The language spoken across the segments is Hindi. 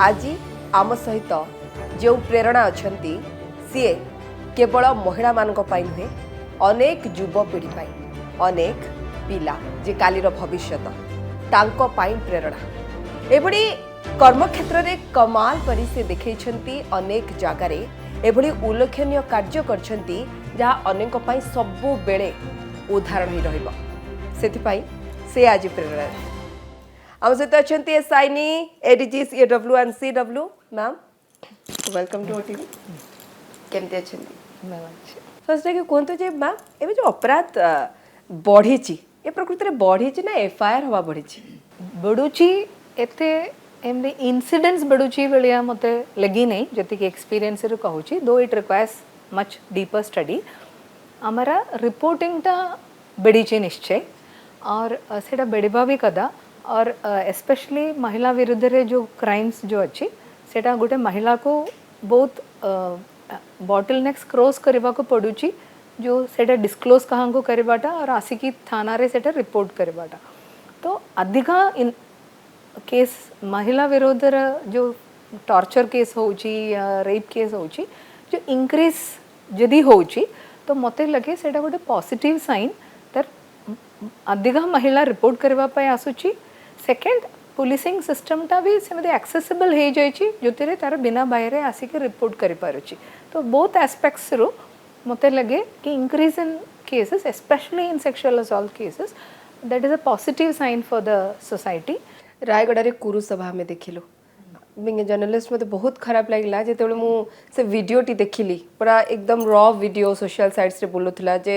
आज आम सहित जो प्रेरणा अछंती सी केवल महिला मानक पाई नुहे अनेक युवपीढ़ी पाई अनेक पिला जे कालीर भविष्यत तांको पाई प्रेरणा एभली कर्मक्षेत्र रे कमाल करी से देखैछंती अनेक जगार एभली उल्लेखनीय कार्य करछंती जहाँ अनेक पाई सबु बेले उदाहरण ही रहिबो सेथिपाई से आज प्रेरणा आम सहित अच्छे एसआईनी ADG CW and CW ma'am welcome to OTV केमती अच्छे फर्स्ट कि कहतु जे मैम एवं जो अपराध बढ़ी ए प्रकृति में बढ़ी ना FIR हवा बढ़ी बढ़ुची एते एमदी इंसिडेंट्स बढ़ुची बेलिया मते लगी नहीं जति कि एक्सपीरियंस रे कहूची दो it requires much deeper study हमारा रिपोर्टिंग टा बढ़ी निश्चय और सेटा बढ़िबा भी कदा और एस्पेशली महिला विरुद्ध रे जो क्राइम्स जो अच्छी सेटा गोटे महिला को बहुत बॉटल नेक्स क्रॉस करबा को पड़ुची जो सेटा डिस्क्लोज कहाँ को करबाटा और आसिकी थाना रे सेटा रिपोर्ट करबाटा तो अधिका इन केस महिला विरुद्ध जो टॉर्चर केस होची या रेप केस होची जो इंक्रीज जदि होची तो मते लगे सेटा गोटे पॉजिटिव साइन तर अधिका महिला रिपोर्ट करबा पय आसुची सेकेंड पुलिसिंग सिस्टम टा भी सेमते एक्सेसिबल हे जायची जोतिरे तार बिना बाहरे आसिके रिपोर्ट करि पारुची तो बोथ एस्पेक्ट्स रो मते लगे कि increase in cases specially in sexual assault cases that is a positive sign for the society Raigarh रे कुरु सभा में देखिलु बिंग जर्नलिस्ट मते बहुत खराब लागला जेतेबेले मु से वीडियो टी देखिली पूरा एकदम रॉ वीडियो सोशल साइट्स रे बोलुथला जे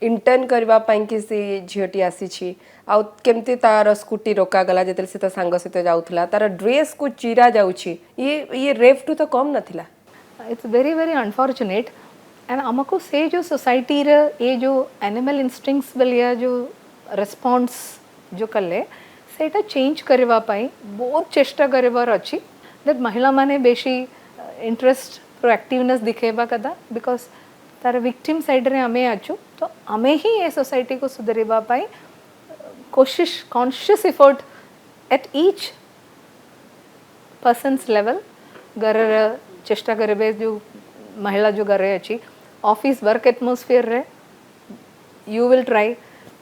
इंटर्न करबा पई कि से झियोटी आसी छी आ केमती तार स्कूटी रोका गला जेतेले से त संग सहित जाउथला तार ड्रेस को चीरा जाउची ये रेप टू तो कम नथिला it's very very unfortunate and हमको से जो सोसाइटी रे ये जो एनिमल इंस्टिंक्ट्स बलिया जो रिस्पांस जो कले सेटा चेंज करबा पई बहुत चेष्टा करबार अछि दैट महिला माने बेसी इंटरेस्ट प्रोएक्टिवनेस दिखेबा कदा बिकॉज तार विक्टिम साइड रे हमें आछु तो हमें ही ये सोसाइटी को सुधरेबा पाई कोशिश conscious effort at each persons level घर चेष्टा करबे जो महिला जो घर अच्छी ऑफिस वर्क एटमोस्फियर रे यू विल ट्राई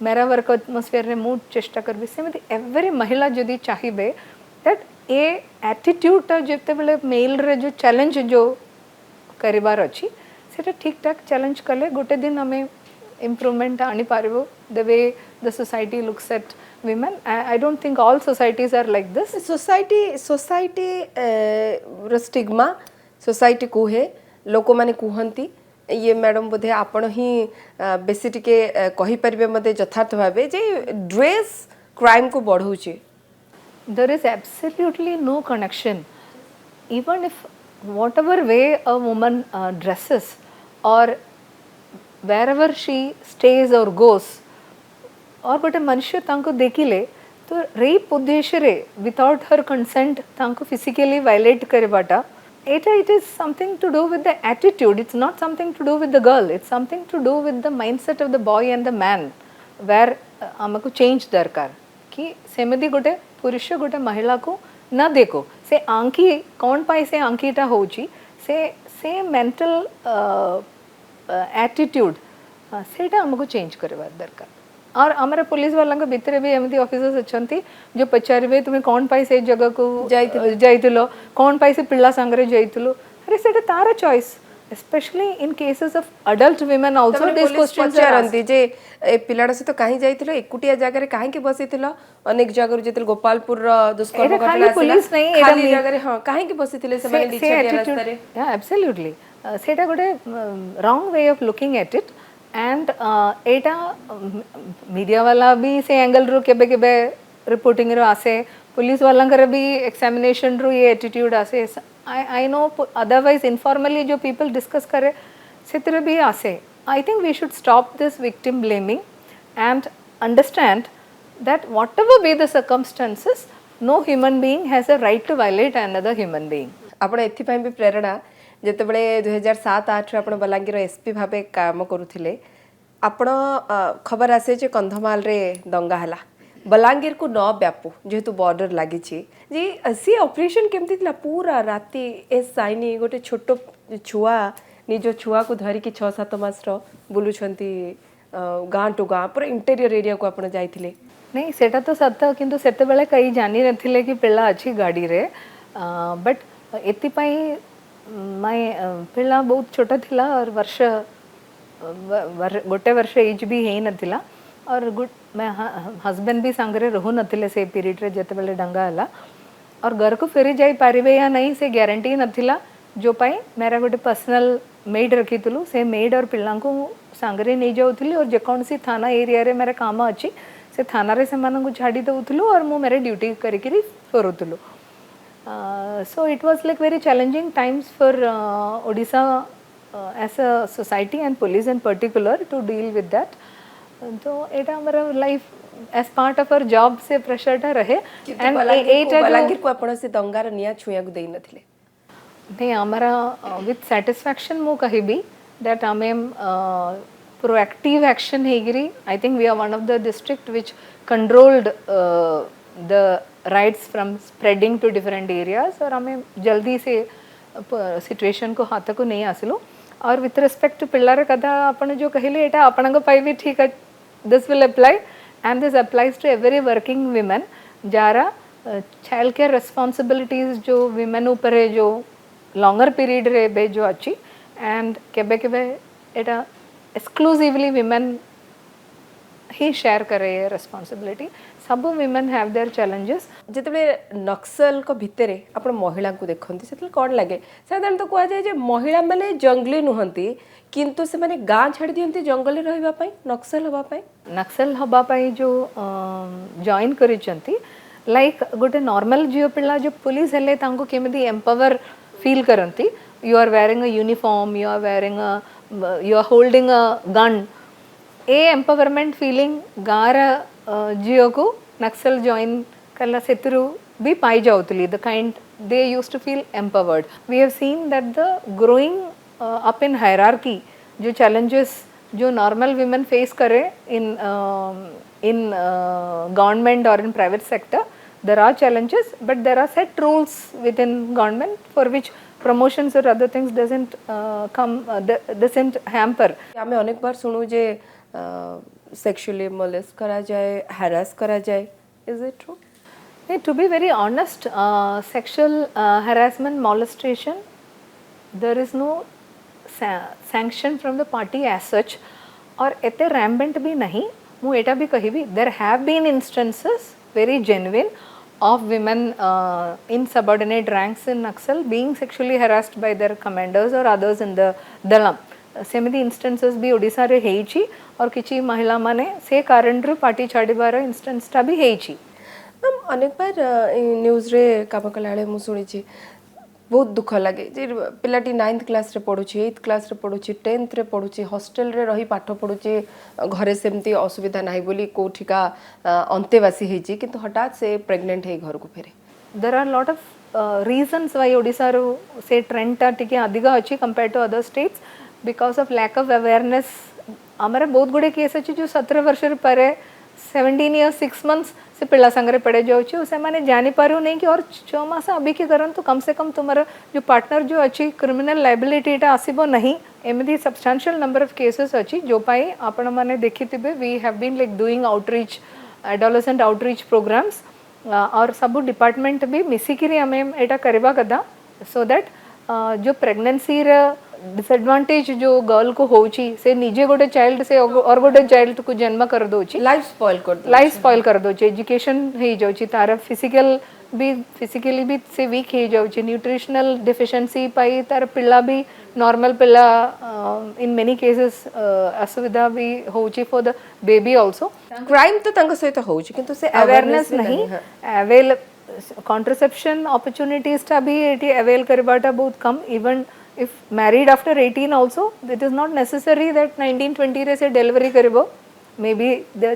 मेरा वर्क एटमोस्फियर रे मु चेष्टा करबे सेमति एवरी महिला जदी चाहिबे दैट ए एटीट्यूड जेते बेले मेल रे जो चैलेंज जो करिबार अछि सेटा ठीक ठाक चैलेंज कले गोटे दिन हमें इम्प्रूवमेंट आनी पारिबो the way the society looks at women I don't think all societies are like this society रो स्टिग्मा सोसाइटी को है लोक माने कुहंती ये मैडम बोधे आपण ही बेसी टिके कहि परिबे मते यथार्थ भाबे जे ड्रेस क्राइम को बढ़ौची there is absolutely no connection even if whatever way a woman dresses or wherever she stays or goes और गोटे मनुष्य तांको देखिले तो रेप उद्देश्य रे विदाउट हर कंसेंट तांको फिजिकली वायलेट करबाटा एटा it is something to do with the attitude it's not something to do with the girl it's something to do with the mindset of the boy and the man where हमको चेंज दरकार कि सेमदी गोटे पुरुष गोटे महिला को न देखो से आंखी कौन पाई से आंखीटा होची से मेंटल एटीट्यूड सेटा हमको चेंज करबा दरकार और हमारे पुलिस वाला के भीतर भी एमती ऑफिसर्स अच्छी जो पचारे तुम्हें कौन पाई से जगह को जाइतिलो कौन पाई से पिल्ला संगरे जाइतिलो अरे सेटा तार choice specially in cases of adult women also this questions पचारंती जे ए पिलाडा से तो काहे जाइतिलो एकुटिया जगह रे काहे के बसितिलो अनेक जगह जेतल गोपालपुर रो दुष्कर्म घटना पुलिस नहीं खाली जगह रे हां काहे के बसितिले से माने नीचे रास्ता रे या एब्सोल्युटली सेटा गोटे wrong way of looking at it and Etah media वाला भी से एंगल रो केबे केबे रिपोर्टिंग रो आसे पुलिस वाला कर भी एग्जामिनेशन रो ये एटीट्यूड आसे आई नो अदरवाइज इनफॉर्मली जो पीपल डिस्कस करे सेतरे भी आसे I think we should stop this victim blaming and understand that whatever be the circumstances no human being has a right to violate another human being आपण एथि पई भी प्रेरणा जेतेबेले 2007-8 आपण बलांगीर एसपी भाबे काम करूथिले आपण खबर आसे जे कंधमाल रे दंगा हला बलांगीर को न व्यापू जेहेतु बॉर्डर लगी जी सी ऑपरेशन केमती थिला पूरा राति एस साइनी गोटे छोट छुआ निज छुआ को धरिकी 6-7 मास बुलूछंती गाँ टू गाँ पूरा इंटेरियर एरिया को आपण जाइथिले नहीं सेटा तो सत किंतु सेते बेले कई जानी नथिले कि पिला अच्छी गाड़ी रे बट एतिपाई मैं पिला बहुत छोटा थिला और वर्ष गोटे वर्ष एज भी है नथिला और गुड मैं हस्बैंड भी सांगरे रहू नथिले से पीरियड रे जते बेले डंगा हला और घर को फेरी जाई पारिबे या नहीं से गारंटी नथिला जो पाई मेरा गोटे पर्सनल मेड रखीलु से मेड और पिला को सांगरे नहीं जाऊली और जेकोसी थाना एरिया रे मेरा काम अच्छी से थाना रे से मानू छाड़ी दउथलु और मु मेरे ड्यूटी करिकरी फेरुथलु so it was like very challenging times for Odisha as a society and police in particular to deal with that तो एटा हमारा life as part of our job से प्रेशर रहे एंड बलांगीर को आपण से दंगार निया छुया को देई नथिले नहीं हमारा विथ सैटिस्फैक्शन मु कहिबी दैट आम प्रोएक्टिव एक्शन हेगिरी I think we are one of the district which controlled the riots from spreading to different areas और हमें जल्दी से सिचुएशन को हाथ को नहीं आसिलु और विथ रिस्पेक्ट टू पिल्लार कथा आपण जो कहले एटा आपण भी ठीक है this will apply and this applies to every working women जारा चाइल्ड केयर रेस्पॉन्सिबिलिटीज जो विमेन ऊपर है जो लॉन्गर पीरियड रे बे जो अच्छी एंड केबे केबे एटा एक्सक्लूसिवली विमेन ही शेयर करे रेस्पॉन्सिबिलिटी सब विमेन हैव देयर चैलेंजेस जिते नक्सल को भितरे आपण महिला को देखती से कौन लगे साधारण तो कह जाए महिला माने जंगली नुहंती किंतु से माने गाँ छाड़ी दियंती जंगल रहबा पई नक्सल हबा पई जो जॉइन करिसंती लाइक गोटे नॉर्मल जियो पिला जो पुलिस हेले तांको केमिति एम्पावर फील करती you are wearing a uniform you are wearing you are holding a gun ए एम्पावरमेंट फीलिंग गार जियो को नक्सल जॉइन कला सेतु भी पाई जाउतली the kind they used to feel empowered we have seen that the growing up in hierarchy जो चैलेंजेस जो नॉर्मल विमेन फेस करे इन गवर्नमेंट और in private sector there are challenges but there are set rules within government for which promotions or other things doesn't hamper हमें अनेक बार सुनू जे सेक्सुअली मोलेस्ट करा जाए हैरास करा जाए is it true to be very honest sexual harassment molestation there is no sanction from the party as such और एते rampant भी नहीं मु एटा भी कहिबी there have been instances very genuine of women in subordinate ranks in Naxal being sexually harassed by their commanders or others in the dalam सेमती instances भी ओडिशा रे हेइची और किछि महिला माने से कारण रे पार्टी छाड़ीबार इंस्टेंस टा भी हेइची मैम अनेक बार न्यूज रे काम कलाळे मु सुनिछि बहुत दुख लगे जे पिलाटी 9th क्लास रे पढुछि 8th क्लास रे पढुछि 10th रे पढुछि हॉस्टल रे रही पाठ पढुछि घरे सेमती असुविधा नाही बोली कोठिका अंतेवासी हेछि किंतु हठात से प्रेग्नेंट है घर को फेरे there are lot of reasons why Odisha रो से ट्रेंड टा टिके अधिक अछि compare to other states because of lack of awareness हमारे बहुत गुड़े केस अच्छे जो 17 वर्ष पर 17 years 6 months से पिला संगे पड़े जाऊँ से मैंने जानी पारू नहीं कि और 6 मास अभी के करन तो कम से कम तुम्हारा जो पार्टनर जो अच्छी क्रिमिनल लाइबिलिटी आसब नहीं एमती सब्सटेंशियल नंबर ऑफ केसेस अच्छी जो पाई आपण मैंने देखी थे we have been like doing outreach adolescent outreach programs और सब डिपार्टमेंट भी मिसिकी आम यहाँ करवा कदा सो दैट जो प्रेगनेंसी डिसएडवांटेज जो गर्ल को होची से निजे गोटे चाइल्ड से और गोटे चाइल्ड को जन्म कर दोची लाइफ स्पॉइल कर दोची एजुकेशन हे जाउची तार फिजिकली भी से वीक हे जाउची न्यूट्रिशनल डेफिशिएंसी पाई तार पिल्ला भी नॉर्मल पिल्ला इन मेनी केसेस असुविधा भी होची for the baby also crime तो तंग सहित होची किंतु से अवेयरनेस नहीं अवेल कॉन्ट्रासेप्शन अपॉर्चुनिटीज टा भी एटी अवेल करबाटा बहुत कम even if married after 18 also it is not necessary that 19-20 रे से delivery करिबो maybe the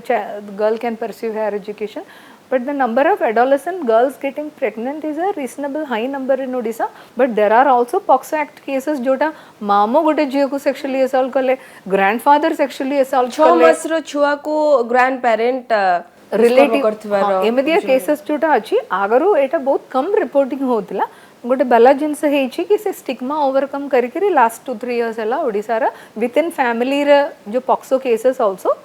girl can pursue higher education but the number of adolescent girls getting pregnant is a reasonable high number in Odisha but there are also POCSO act cases जोटा मामो गोटे झियो को sexually assault कले grandfather sexually assault 6 मास रो छुआ को ग्रैंड पेरेंट रिलेटिव करथिबार एमिदिया केसेस जोटा अछि आगरो एटा बहुत कम रिपोर्टिंग होतिला गोटे बाला जिनस हेछि कि से स्टिग्मा ओवरकम करी करी लास्ट 2-3 इयर्स हला ओडिसा रा विद इन फैमिली रे जो पॉक्सो केसेस आल्सो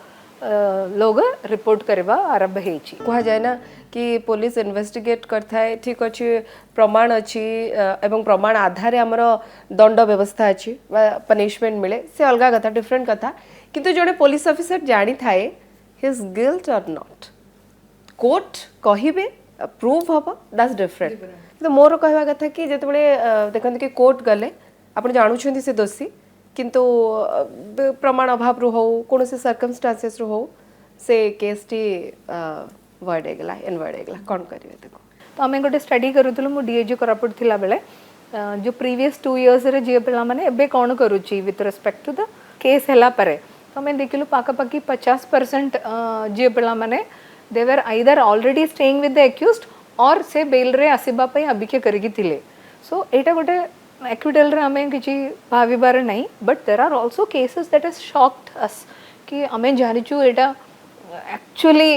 लोग रिपोर्ट करबा आरंभ हेछि कहा जाए ना कि पुलिस इन्वेस्टिगेट करता है ठीक अच्छी प्रमाण अच्छी एवं प्रमाण आधार आमर दंड व्यवस्था अच्छी पनिशमेंट मिले से अलग कथा डिफरेंट कथा किंतु जड़े पुलिस ऑफिसर जानी थाए हिज गिल्ट और नॉट कोर्ट कहिबे प्रूव हम दैट्स डिफरेंट तो मोर कहवा कथा कि जेतबेले देखंत कि कोर्ट गले आपण जानुछंती से दोषी किंतु प्रमाण अभाव रु हो कौन से सर्कमस्टांसेस रु हो से केस टी वर्ड एगला इनवर्ड एगला कौन करिवे देखो तो आम गोटे स्टडी करूँ मु डीएजी कोरापुट थिला बेले जो प्रीवियस 2 इयर्स रे जे पिला माने एबे कौन करूची with respect to the case हैला परे तो आम देखिलु पाखापाखि 50% जे पिला माने they were either already staying with the accused और से बेल रे आसीबा पई अभिके करगी थिले सो एटा गोटे एक्विटल रे हमें किछि भाविबार नहीं but there are also cases that is shocked us कि हमें जानिचु एटा एक्चुअली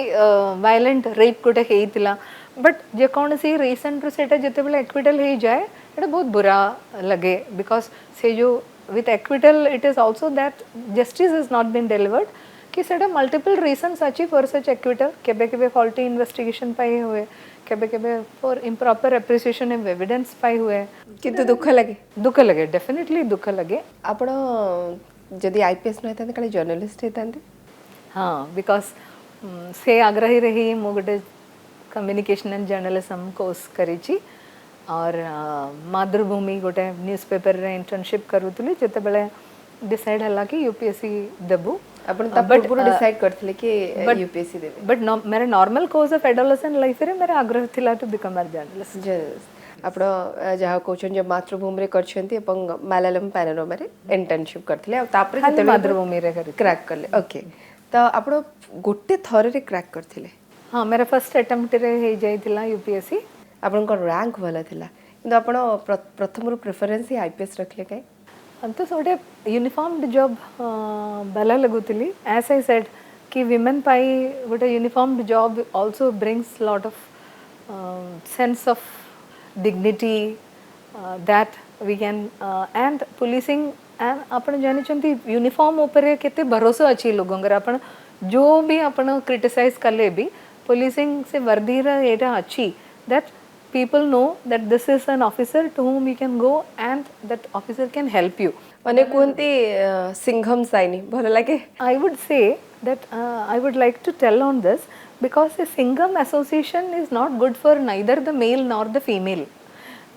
वायलेंट रेप गोटे हेइतिला बट जे कौन सी रीसेंट रे सेटा जते बेले एक्विटल हे जाए एटा बहुत बुरा लगे बिकॉज से जो with acquittal it is also that justice is not been delivered कि सेटा मल्टीपल रीजंस अछि फॉर सच एक्विटल केबे केबे फॉल्टी इन्वेस्टिगेशन पाई हुए केबे केबे for improper appreciation of evidence पाई हुए किंतु दुख लगे डेफिनेटली दुख लगे आपण जदि आईपीएस न हेतांते खाली जर्नलिस्ट हेतांते हाँ बिकॉज से आग्रही रही मु गोटे कम्युनिकेशन एंड जर्नलिज्म कोर्स करिछि और मातृभूमि गोटे न्यूज़पेपर रे इंटर्नशिप करूतली जते बेले डिसाइड हला कि यूपीएससी देबू अपन तब पूरा डिसाइड करथिले कि यूपीएससी देबे बट मेरा normal course of adolescent life रे मेरा आग्रह थिला टू बिकम अ जर्नलिस्ट आपण जहाँ कहछन जे मातृभूमि रे करछंती एवं मलयालम पैनोरमा रे इंटर्नशिप करथिले आ तापर खाली मातृभूमि रे करी क्रैक करले ओके तो आपण गोटे थर रे क्रैक करथिले हाँ मेरा फर्स्ट अटेम्प्ट रे हे जाइतिला यूपीएससी आपण रैंक भला थिला किंतु आपण प्रथम रो प्रेफरेंस ही आईपीएस रखले काई तो गोटे यूनिफॉर्म्ड जॉब भला लगुतली एज आई सेड कि विमेन पाई गोटे uniformed job also brings lot of sense of dignity that we can and policing and आपण जानिचंती यूनिफॉर्म ऊपर केते भरोसा अछि लोगंगर आपण जो भी आपण क्रिटिसाइज करले भी पुलिसिंग से वर्दी रा एटा अछि that people know that this is an officer to whom you can go and that officer can help you माने कोनती सिंघम साइनी भल लागे I would say that I would like to tell on this because a singham association is not good for neither the male nor the female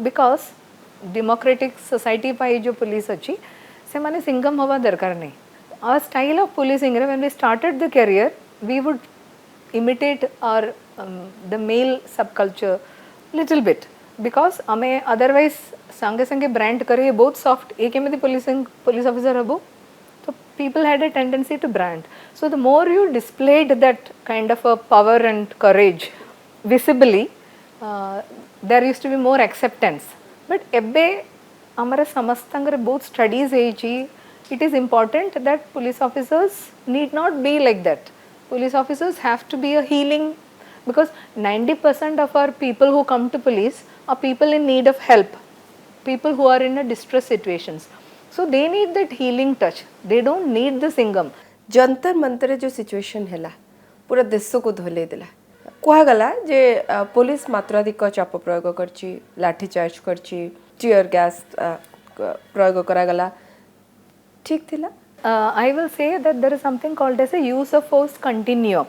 because democratic society पाई जो पुलिस अछि से माने सिंघम हवा दरकार नहीं our style of policing when we started the career we would imitate our the male subculture little bit because हमें otherwise संगे संगे brand करिए बहुत soft एक एमती police officer हबो so people had a tendency to brand so the more you displayed that kind of a power and courage visibly there used to be more acceptance but एबे हमारे समस्तंगर बहुत studies हेची it is important that police officers need not be like that police officers have to be a healing because 90% of our people who come to police are people in need of help people who are in a distress situations so they need that healing touch they don't need the singham Jantar Mantar जो सिचुएशन हैला पूरा देश को धोले देला कहा गला जे पुलिस मात्राधिक चाप प्रयोग करची लाठी चार्ज करची टीयर गैस प्रयोग करा गला ठीक थिला I will say that there is something called as a use of force continuum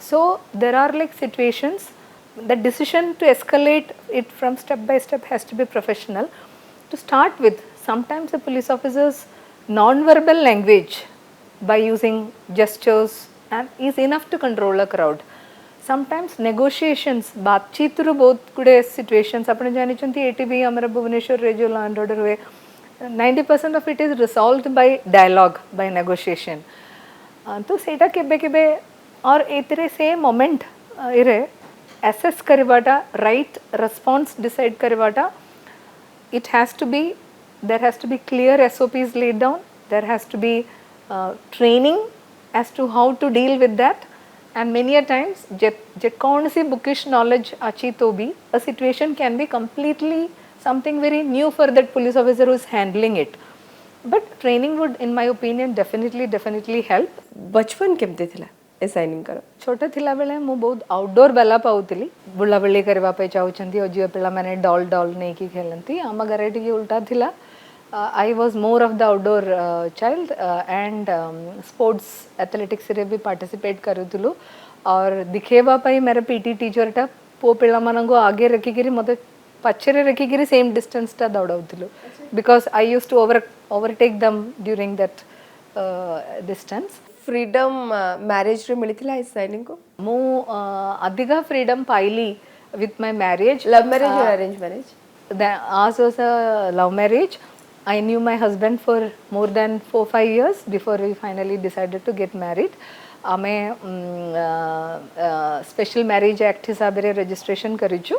so there are like situations the decision to escalate it from step by step has to be professional to start with sometimes the police officers non-verbal language by using gestures and is enough to control a crowd sometimes negotiations बातचीत रू बहुत गुडे situations आपण जानि चंती एटीबी हमरा भुवनेश्वर रे जो लैंड ऑर्डर हुए 90% of it is resolved by dialogue by negotiation तो सेटा केबे केबे और एतरे से moment इरे assess Karwata right response decide Karwata it has to be there has to be clear SOPs laid down there has to be training as to how to deal with that and many a times जे कौन सी bookish knowledge अच्छी तो भी a situation can be completely something very new for that police officer who is handling it, but training would in my opinion definitely help. बचपन केमती थिला एसाइनिंग करो छोटे थिला बेले मु बहुत आउटडोर बेला पाउतली बुलाबुली करबा पे चाहउछंती और जियो पिला माने डॉल डॉल नै की खेलंती आम घरे टिके उल्टा थिला. I was more of the outdoor child and sports athletics रे भी participate करूथिलु और दिखेबा पई मेरे पीटी टीचर टा पो पिला मानंगो आगे रखी गिरी मते पछरे रखी गिरी सेम डिस्टेंस टा दौड़ाउथिलु because I used to overtake them during that distance. Freedom marriage रे मिलिथिला एसाइनिंग को मु अधिका फ्रीडम पाइली with my marriage. Love marriage और arrange marriage Ours was a love marriage. I knew my husband for more than 4-5 years before we finally decided to get married. आमे स्पेशल मैरिज एक्ट हिसाब रे रजिस्ट्रेशन करिछु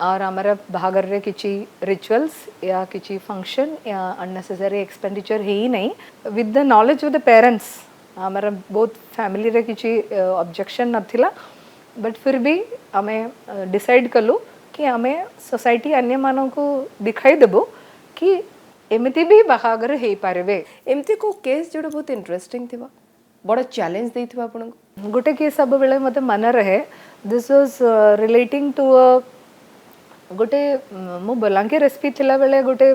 और हमारा बाहागर रे किछि रिचुअल्स या किछि फंक्शन या अननेसेसरी एक्सपेंडिचर है ही नहीं. With the knowledge of the parents हमारा बहुत फैमिली रे किछि ऑब्जेक्शन नथिला, बट फिर भी आमे डिसाइड कलु कि आमे सोसाइटी अन्य मानन को दिखाई देबो कि एमती भी बाहागर हे पारबे. एमती को केस जोड़ बहुत इंटरेस्टिंग थिबा बड़ा चैलेंज देइथिबा आपन को गोटे केस सब बेले मते मन रहे. This was relating to a गोटे मो बलांगीर एसपी थिला बेले गोटे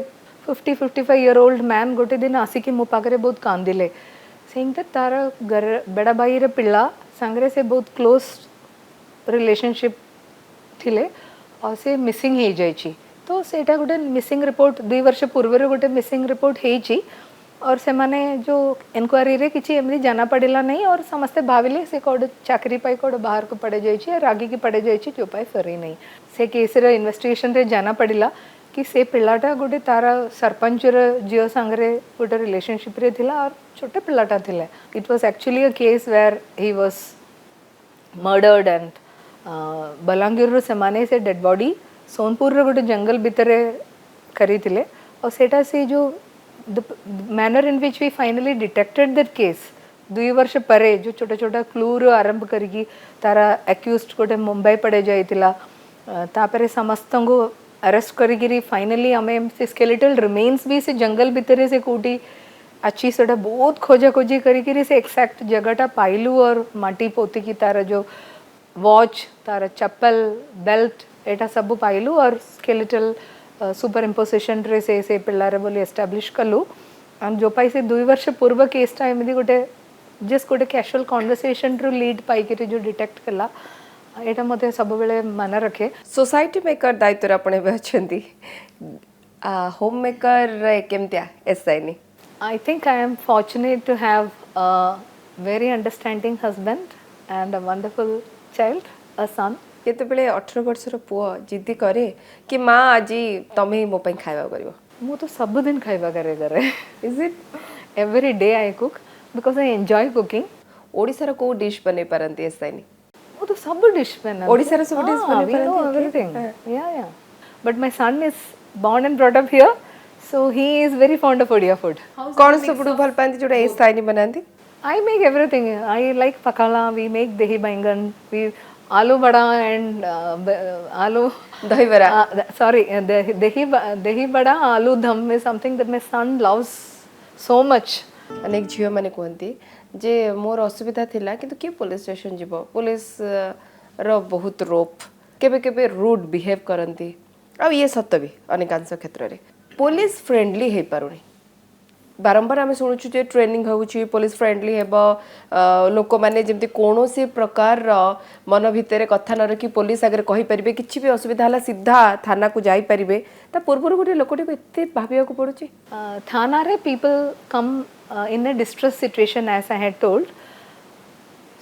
50-55 ईयर ओल्ड मैन गोटे दिन आसिकी मो पाखरे बहुत कांदिले सेइंग दैट तार बड़ा भाई रे पिल्ला संगरे से बहुत क्लोज रिलेशनशिप थिले और से मिसिंग हे जायछि. तो सेटा गोटे मिसिंग रिपोर्ट 2 वर्ष पूर्व गोटे मिसिंग रिपोर्ट हेछि और से माने जो इनक्वायरी रे किछि एमरी जाना पड़िला नहीं और समस्ते भाविले से कोड चाकरी पाई कोड बाहर को पड़े जायछि और आगे की पड़े जायछि जो पाई फेरी नहीं. से केस रे इन्वेस्टिगेशन रे जाना पड़िला कि से पिल्लाटा गोटे तारा सरपंच रे जियो संगरे गोटे रिलेशनशिप रे थिला और छोटे पिल्लाटा थिले. It was actually a case where he was murdered and Balangir से माने से डेड बॉडी सोनपुर रे गोटे जंगल भितर करी थिले और सेटा से जो the manner in which we finally detected that case 2 वर्ष परे जो छोटा छोटा क्लू रो आरंभ करिकी तारा एक्यूज्ड गोटे मुंबई पड़े जाइतिला तापरे समस्त को अरेस्ट करिगिरी फाइनली हमें से स्केलेटल रिमेन्स भी से जंगल भितर से कोटी अच्छी सेटा बहुत खोजा खोजी करिगिरी से एक्सैक्ट जगहटा पाइलू और माटी पोती की तारा जो वॉच तारा चप्पल बेल्ट एटा सब पाइलू और स्केलेटल सुपर इम्पोजिशन रे से पिल्लारे बोली एस्टाब्लिश कलु एंड जो पाई से 2 वर्ष पूर्व केस टाइम दी गोटे जस्ट गोटे कैजुअल कन्वर्सेशन रू लीड पाई के जो डिटेक्ट कला एटा मते सब बेले मन रखे. सोसाइटी मेकर दायित्व आपण बचंती होम मेकर केमतिया एसआईनी. I think I am fortunate to have a very understanding husband and a wonderful child, a son. केतेबेले 18 वर्षर पुआ जिद्दी करे कि माँ आज तमे मो पई खाइबा करिवो. मु तो सब दिन खाइबा करे. Is it Every day I cook because I enjoy cooking. Odisha को डिश बने परंती एसआईनी. मु तो सब डिश बना. ओडिसा सब डिश बने परंती. Everything. Yeah. But my son is born and brought up here, so he is very fond of Odia food. कौन सब भल पांती जोड़ा एसआईनी बनांती. I make everything. I like pakala. We make dahi bangan. We aloo bada and aloo dahi bada. Sorry, dahi bada aloo dham is something that my son loves so much. अनेक झियो माने कहती जे मोर असुविधा थिला किंतु के पुलिस स्टेशन जीवो पुलिस रो बहुत रोप केबे केबे रूड बिहेव करंती आ ये सत्य भी अनेकांश क्षेत्र रे पुलिस फ्रेंडली हे पारुनी. बारंबार आम शुणुचु जे ट्रेनिंग होउची पुलिस फ्रेंडली हेबो लोक माने जेमती कोनोसी प्रकार मन भितरे कथा न रखी पुलिस आगे कहि परिबे किछि भी असुविधा हला सीधा थाना को जाई परिबे ता पूर्व गोटे लोकटे एते भाबिया को पड़ुची. थाना रे people come in a distress situation as I had told,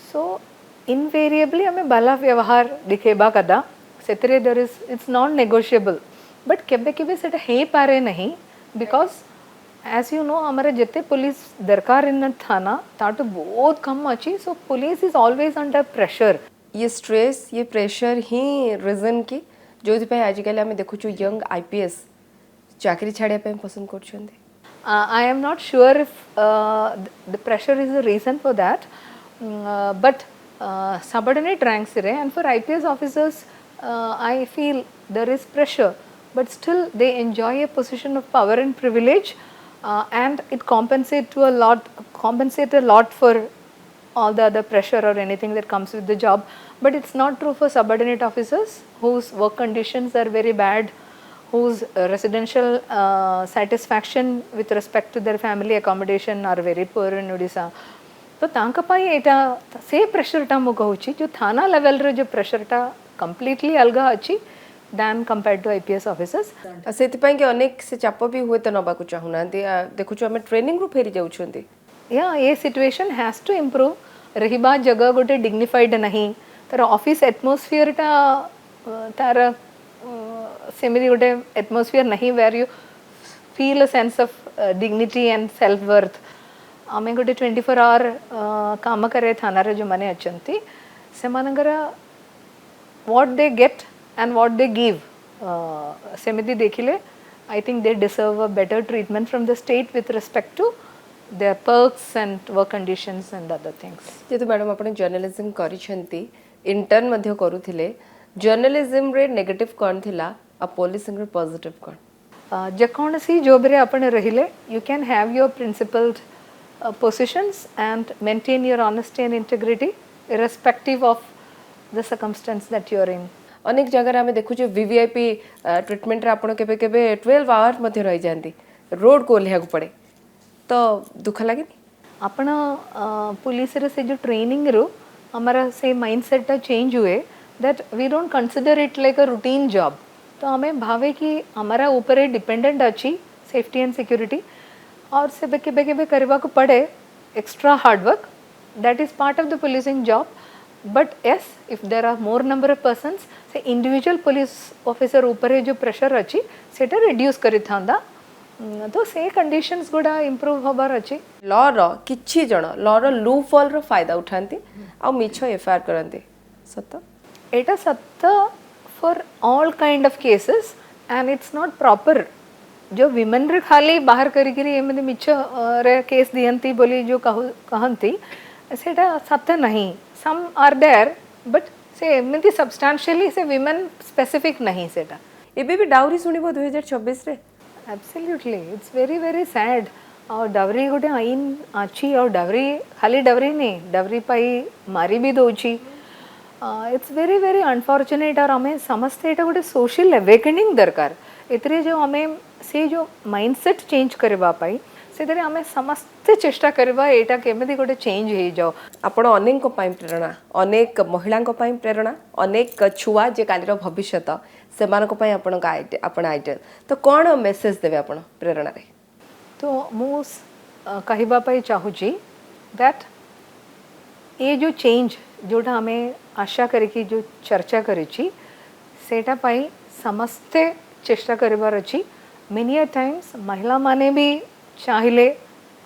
so invariably हमें बाला व्यवहार दिखेबा कदा सेतरे there is it's non negotiable, but केबे केबे सेटा हे पारे नहीं because as you know हमारे जते पुलिस दरकार इन थाना ताटो बहुत कम अछि. so police is always under pressure. ये स्ट्रेस ये प्रेशर ही रीजन की जो आजिकल आम देखु यंग आईपीएस चाकरी छाड़िया पसंद कर. I am not sure if the pressure is the reason for that, but subordinate ranks re, and for IPS officers I feel there is pressure, but still they enjoy a position of power and privilege, and it compensate a lot for all the other pressure or anything that comes with the job. But it's not true for subordinate officers whose work conditions are very bad, whose residential satisfaction with respect to their family accommodation are very poor in Odisha. तो तांका पाई एटा से प्रेशरटा मु कहूची जो थाना लेवल रे जो प्रेशरटा कंप्लीटली अलगा अछि than compared to IPS officers. ସେଥିପାଇଁ କି ଅନେକ ସେ ଚାପ ବି ହୁଏ ତ ନେବାକୁ ଚାହୁଁନାହାନ୍ତି ଦେଖୁଛୁ ଆମେ ଟ୍ରେନିଂରୁ ଫେରି ଯାଉଛନ୍ତି या ये सिचुएशन हैज टू इम्प्रूव रहिबा जगह गोटे डिग्निफाइड नहीं तार ऑफिस एटमोस्फियरटा तार सेमिति गोटे एटमोस्फियर नहीं where you feel a sense of dignity and self worth आमे गोटे 24 आवर काम करे थाना रे जो माने अछंती से मानकर what they get and what they give सेमिति देखिले I think they deserve a better treatment from the state with respect to their perks and work conditions and other things. जेतु मैडम आपण जर्नलिज्म करिसेंती इंटर्न मध्ये करूथिले जर्नलिज्म रे नेगेटिव कोन थिला आ पोलिसिंग रे पॉजिटिव कोन जे कोनसी जॉब रे आपण रहिले you can have your principled positions and maintain your honesty and integrity irrespective of the circumstance that you are in. अनेक जगह आमे देखु जे वीवीआईपी ट्रीटमेंट रे आपण केबे केबे 12 आवर मध्ये रहि जानती रोड को लेहा को पड़े तो दुख लगे आपण पुलिस रे से जो ट्रेनिंग रो हमारा से माइंडसेट चेंज हुए that we don't consider it like a routine job तो हमें भावे कि हमारा ऊपर डिपेंडेंट अच्छी सेफ्टी एंड सिक्योरिटी और से बेके बेके करवा को पड़े extra hard work that is part of the policing job but yes if there are more number of persons से इंडिविजुअल पुलिस ऑफिसर ऊपर जो प्रेशर अच्छी सेटा रिड्यूस करि थांदा तो से कंडीशंस गुडा इंप्रूव होबार अछि लॉ रो किछि जण लॉ रो लूप होल रो फायदा उठांती आ मिछो एफआईआर करंती सत्य एटा सत्य for all kind of cases and it's not proper जो विमेन रे खाली बाहर करी करी एमने मिछो रे केस दियंती बोली जो कहंती सेटा सत्य नहीं सम आर देयर बट से एमती सब्सटेंशियली से विमेन स्पेसिफिक नहीं सेटा एबे भी डाउरी सुनिबो 2026 रे absolutely it's very very sad और डवरी गोटे आईन अच्छी और डवरी खाली डवरी नहीं डवरी पाई मारी भी दौची इट्स वेरी वेरी अनफॉर्चुनेट और हमें समझते एटा गोटे सोशल अवेकनिंग दरकार एतरे जो हमें से जो माइंडसेट चेंज करबा पाई से तरे हमें समस्त चेष्टा करबा एटा केमेदी गोटे चेंज हे जाओ आपण अनेक को पाई प्रेरणा अनेक महिला को पाई प्रेरणा अनेक छुआ जे कालीर भविष्यत सेमान को पाई आपण का आपण आइडियल तो कोन मेसेज देबे आपण प्रेरणा रे तो मु कहबा पाई चाहू छी दैट ये जो चेंज जोटा हमें आशा करिकी जो चर्चा करिछि सेटा पाई समस्ते चेष्टा करबार अछि मेनी अ टाइम्स महिला माने भी चाहिले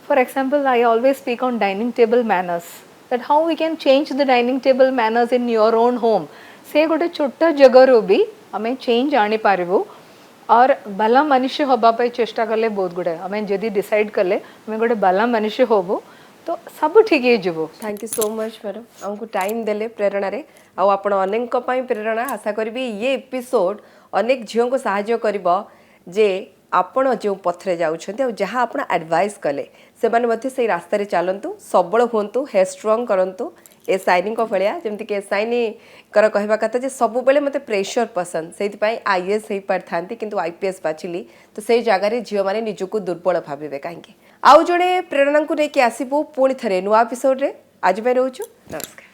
for example I always speak on dining table manners that how we can change the dining table manners in your own home से गोटे छोटा जगह भी हमें चेंज आनी पारिबो और भला मनुष्य होबा पे चेष्टा कले बहुत गुडे हमें जदी डिसाइड कले हमें गोटे भला मनुष्य होबो तो सब ठीक हे जबो thank you so much madam हमको टाइम देले प्रेरणा रे आ आपण अनेक को पाई प्रेरणा आशा करबी ये एपिसोड अनेक झियों को सहायता करिवो जे आपण जो पथरे जाउछन्ते आ जहां आपण एडवाइस कले से माने मध्ये से रास्ता रे चलंतु सबल होंतु हे स्ट्रांग करंतु ए साइनिंग को भलिया जेमति के साइनी कर कहबा कथा जे सब बेले मते प्रेशर पसंद सेति पई आईएएस हे पार थांती किंतु आईपीएस बाचिली तो सेई जागा रे झियो माने निजुको दुर्बल भाबिबे काहेकि आउ जणे प्रेरणा को नै कि आसीबो पुणी थरे नुवा एपिसोड रे आज पे रहउछु नमस्कार।